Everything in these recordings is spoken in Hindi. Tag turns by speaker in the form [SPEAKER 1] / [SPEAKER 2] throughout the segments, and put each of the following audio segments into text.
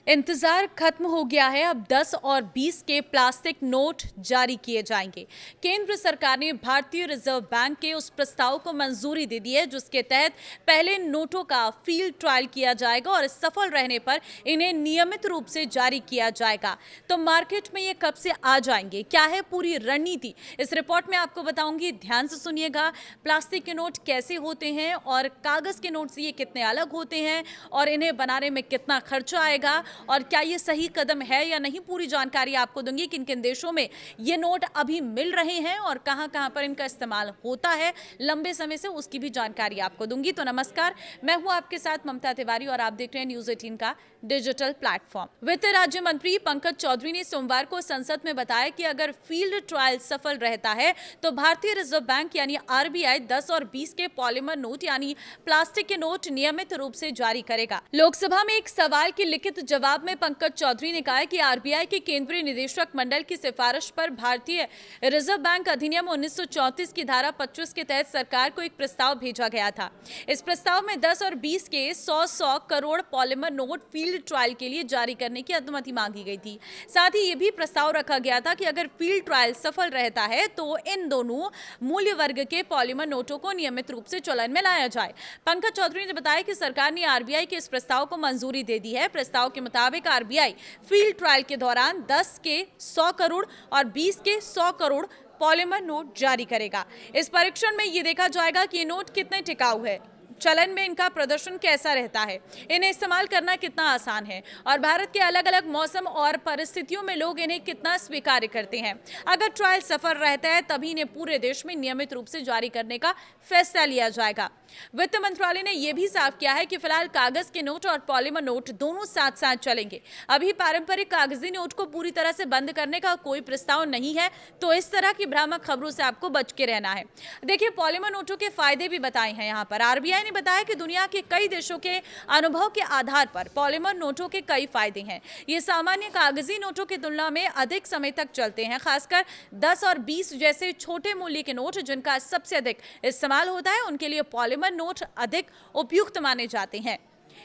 [SPEAKER 1] इंतजार खत्म हो गया है। अब 10 और 20 के प्लास्टिक नोट जारी किए जाएंगे। केंद्र सरकार ने भारतीय रिजर्व बैंक के उस प्रस्ताव को मंजूरी दे दी है जिसके तहत पहले नोटों का फील्ड ट्रायल किया जाएगा और सफल रहने पर इन्हें नियमित रूप से जारी किया जाएगा। तो मार्केट में ये कब से आ जाएंगे, क्या है पूरी रणनीति, इस रिपोर्ट में आपको बताऊंगी। ध्यान से सुनिएगा। प्लास्टिक के नोट कैसे होते हैं और कागज के नोट से ये कितने अलग होते हैं और इन्हें बनाने में कितना खर्चा आएगा और क्या ये सही कदम है या नहीं, पूरी जानकारी आपको दूंगी। किन किन देशों में ये नोट अभी मिल रहे हैं और कहां-कहां पर इनका इस्तेमाल होता है लंबे समय से, उसकी भी जानकारी आपको दूंगी। तो नमस्कार, मैं हूं आपके साथ ममता तिवारी और आप देख रहे हैं न्यूज़ 18 का डिजिटल प्लेटफॉर्म। वित्त राज्य मंत्री पंकज चौधरी ने सोमवार को संसद में बताया कि अगर फील्ड ट्रायल सफल रहता है तो भारतीय रिजर्व बैंक यानी आरबीआई 10 और 20 के पॉलीमर नोट यानी प्लास्टिक के नोट नियमित रूप से जारी करेगा। लोकसभा में एक सवाल के लिखित जवाब में पंकज चौधरी ने कहा कि आरबीआई के केंद्रीय निदेशक मंडल की सिफारिश पर भारतीय रिजर्व बैंक अधिनियम 1934 की धारा 25 के तहत सरकार को एक प्रस्ताव भेजा गया था। इस प्रस्ताव में 10 और 20 के 100 crore polymer note field trial के लिए जारी करने की अनुमति मांगी गई थी। साथ ही ये भी प्रस्ताव रखा गया था कि अगर फील्ड ट्रायल सफल रहता है तो इन दोनों मूल्य वर्ग के पॉलीमर नोटों को नियमित रूप से चलन में लाया जाए। पंकज चौधरी ने बताया कि सरकार ने आरबीआई के इस प्रस्ताव को मंजूरी दे दी है। प्रस्ताव के मुताबिक आरबीआई फील्ड ट्रायल के दौरान 10 के 100 करोड़ और 20 के 100 करोड़ पॉलीमर नोट जारी करेगा। इस परीक्षण में ये देखा जाएगा कि ये नोट कितने टिकाऊ है, चलन में इनका प्रदर्शन कैसा रहता है, इन्हें इस्तेमाल करना कितना आसान है और भारत के अलग अलग मौसम और परिस्थितियों में लोग इन्हें कितना स्वीकार करते हैं। अगर ट्रायल सफल रहता है तभी इन्हें पूरे देश में नियमित रूप से जारी करने का फैसला लिया जाएगा। वित्त मंत्रालय ने यह भी साफ किया है कि फिलहाल कागज के नोट और पॉलीमर नोट दोनों साथ साथ चलेंगे। अभी पारंपरिक कागजी नोट को पूरी तरह से बंद करने का कोई प्रस्ताव नहीं है, तो इस तरह की भ्रामक खबरों से आपको बच के रहना है। देखिए, पॉलीमर नोटों के फायदे भी बताए हैं यहाँ पर। आरबीआई ने बताया कि दुनिया के कई देशों के अनुभव के आधार पर पॉलीमर नोटों के कई फायदे हैं। ये सामान्य कागजी नोटों की तुलना में अधिक समय तक चलते हैं, खासकर 10 और 20 जैसे छोटे मूल्य के नोट जिनका सबसे अधिक इस्तेमाल होता है, उनके लिए पॉलीमर नोट अधिक उपयुक्त माने जाते हैं।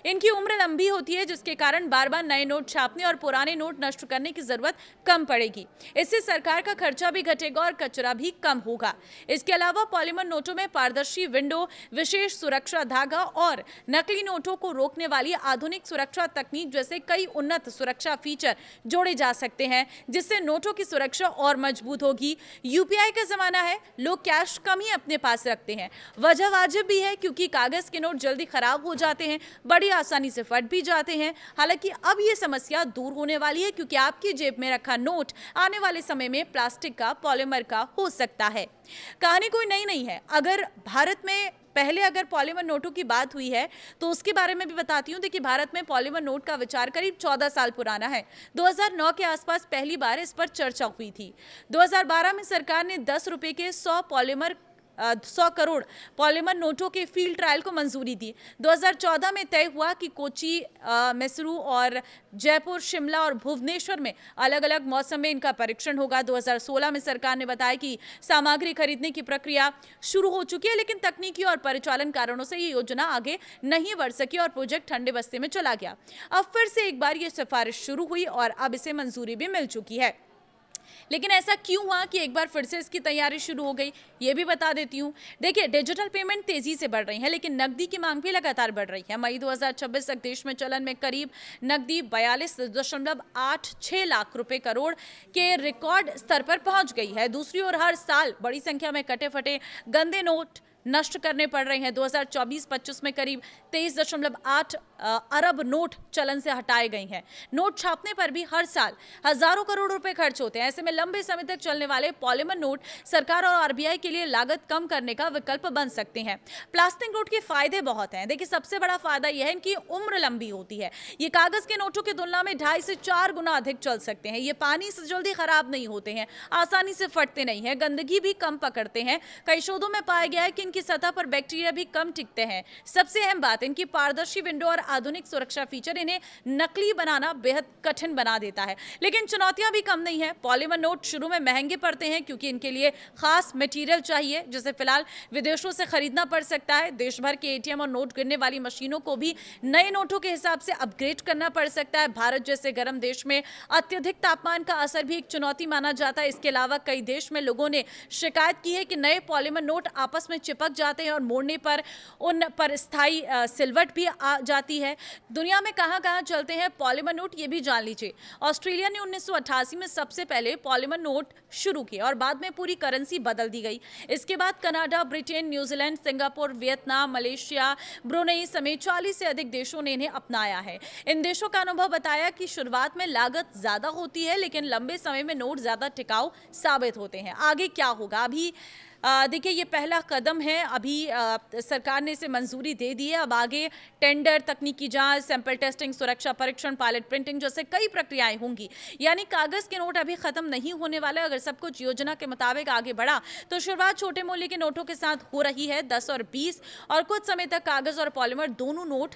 [SPEAKER 1] इनकी उम्र लंबी होती है जिसके कारण बार बार नए नोट छापने और पुराने नोट नष्ट करने की जरूरत कम पड़ेगी। इससे सरकार का खर्चा भी घटेगा और कचरा भी कम होगा। इसके अलावा पॉलीमर नोटों में पारदर्शी विंडो, विशेष सुरक्षा धागा और नकली नोटों को रोकने वाली आधुनिक सुरक्षा तकनीक जैसे कई उन्नत सुरक्षा फीचर जोड़े जा सकते हैं, जिससे नोटों की सुरक्षा और मजबूत होगी। यूपीआई का जमाना है, लोग कैश कम ही अपने पास रखते हैं। वजह वाजिब भी है क्योंकि कागज के नोट जल्दी खराब हो जाते हैं, बड़ी आसानी से फट भी जाते हैं। हालांकि अब ये समस्या दूर होने वाली है क्योंकि आपकी जेब में रखा नोट आने वाले समय में प्लास्टिक का, पॉलीमर का हो सकता है। कहानी कोई नई नहीं है। अगर भारत में पहले अगर पॉलीमर नोटों की बात हुई है तो उसके बारे में भी बताती हूँ। देखिए, भारत में पॉलीमर नोट का विचार करीब 14 साल पुराना है। 2009 के आसपास पहली बार इस पर चर्चा हुई थी। 2012 में सरकार ने 10 रुपए के 100 करोड़ पॉलीमर नोटों के फील्ड ट्रायल को मंजूरी दी। 2014 में तय हुआ कि कोची, मैसूरू और जयपुर, शिमला और भुवनेश्वर में अलग अलग मौसम में इनका परीक्षण होगा। 2016 में सरकार ने बताया कि सामग्री खरीदने की प्रक्रिया शुरू हो चुकी है, लेकिन तकनीकी और परिचालन कारणों से ये योजना आगे नहीं बढ़ सकी और प्रोजेक्ट ठंडे बस्ते में चला गया। अब फिर से एक बार ये सिफारिश शुरू हुई और अब इसे मंजूरी भी मिल चुकी है। लेकिन ऐसा क्यों हुआ कि एक बार फिर से इसकी तैयारी शुरू हो गई, ये भी बता देती हूँ। देखिए, डिजिटल पेमेंट तेजी से बढ़ रही है लेकिन नकदी की मांग भी लगातार बढ़ रही है। मई 2026 तक देश में चलन में करीब नकदी 42.86 लाख रुपए करोड़ के रिकॉर्ड स्तर पर पहुंच गई है। दूसरी ओर हर साल बड़ी संख्या में कटे फटे गंदे नोट नष्ट करने पड़ रहे हैं। 2024-25 में करीब 23.8 अरब नोट चलन से हटाए गए हैं। नोट छापने पर भी हर साल हजारों करोड़ रुपए खर्च होते हैं। ऐसे में लंबे समय तक चलने वाले पॉलीमर नोट सरकार और आरबीआई के लिए लागत कम करने का विकल्प बन सकते हैं। प्लास्टिक नोट के फायदे बहुत हैं। देखिए, सबसे बड़ा फायदा यह है इनकी उम्र लंबी होती है। ये कागज के नोटों की तुलना में 2.5 से 4 गुना अधिक चल सकते हैं। ये पानी से जल्दी खराब नहीं होते हैं, आसानी से फटते नहीं है, गंदगी भी कम पकड़ते हैं। कई शोधों में पाया गया है कि इनकी सतह पर बैक्टीरिया भी कम टिकते हैं। सबसे अहम बात, इनकी पारदर्शी विंडो और आधुनिक सुरक्षा फीचर इन्हें नकली बनाना बेहद कठिन बना देता है। लेकिन चुनौतियां भी कम नहीं है। पॉलीमर नोट शुरू में महंगे पड़ते हैं क्योंकि इनके लिए खास मटेरियल चाहिए, जिसे फिलहाल विदेशों से खरीदना पड़ सकता है। देश भर के एटीएम और नोट गिनने वाली मशीनों को भी नए नोटों के हिसाब से अपग्रेड करना पड़ सकता है। भारत जैसे गर्म देश में अत्यधिक तापमान का असर भी एक चुनौती माना जाता है। इसके अलावा कई देश में लोगों ने शिकायत की है कि नए पॉलीमर नोट आपस में चिपक जाते हैं और मोड़ने पर उन पर स्थायी सिलवट भी आ जाती है। दुनिया में कहां-कहां चलते हैं पॉलीमर नोट, ये भी जान लीजिए। ऑस्ट्रेलिया ने 1988 में सबसे पहले पॉलीमर नोट शुरू किए और बाद में पूरी करेंसी बदल दी गई। इसके बाद Canada, Britain, New Zealand, Singapore, Vietnam, Malaysia, Brunei समेत 40 से अधिक देशों ने इन्हें अपनाया है। इन देशों का अनुभव बताया कि शुरुआत में लागत ज्यादा होती है, लेकिन लंबे समय में नोट ज्यादा टिकाऊ साबित होते हैं। आगे क्या होगा? अभी देखिए, ये पहला कदम है। अभी सरकार ने इसे मंजूरी दे दी है। अब आगे टेंडर, तकनीकी जांच, सैंपल टेस्टिंग, सुरक्षा परीक्षण, पायलट प्रिंटिंग जैसे कई प्रक्रियाएं होंगी। यानी कागज के नोट अभी खत्म नहीं होने वाले। अगर सब कुछ योजना के मुताबिक आगे बढ़ा तो शुरुआत छोटे मूल्य के नोटों के साथ हो रही है, 10 और 20, और कुछ समय तक कागज और पॉलीमर दोनों नोट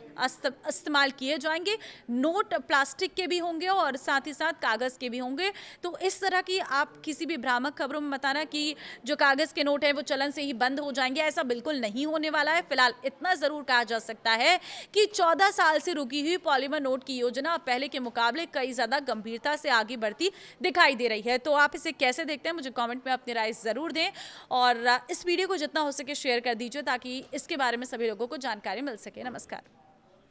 [SPEAKER 1] इस्तेमाल किए जाएंगे। नोट प्लास्टिक के भी होंगे और साथ ही साथ कागज के भी होंगे। तो इस तरह की आप किसी भी भ्रामक खबरों में बताना कि जो कागज के नोट है वो चलन से ही बंद हो जाएंगे, ऐसा बिल्कुल नहीं होने वाला है। फिलहाल इतना जरूर कहा जा सकता है कि 14 साल से रुकी हुई पॉलीमर नोट की योजना पहले के मुकाबले कई ज्यादा गंभीरता से आगे बढ़ती दिखाई दे रही है। तो आप इसे कैसे देखते हैं, मुझे कमेंट में अपनी राय जरूर दें और इस वीडियो को जितना हो सके शेयर कर दीजिए ताकि इसके बारे में सभी लोगों को जानकारी मिल सके। नमस्कार।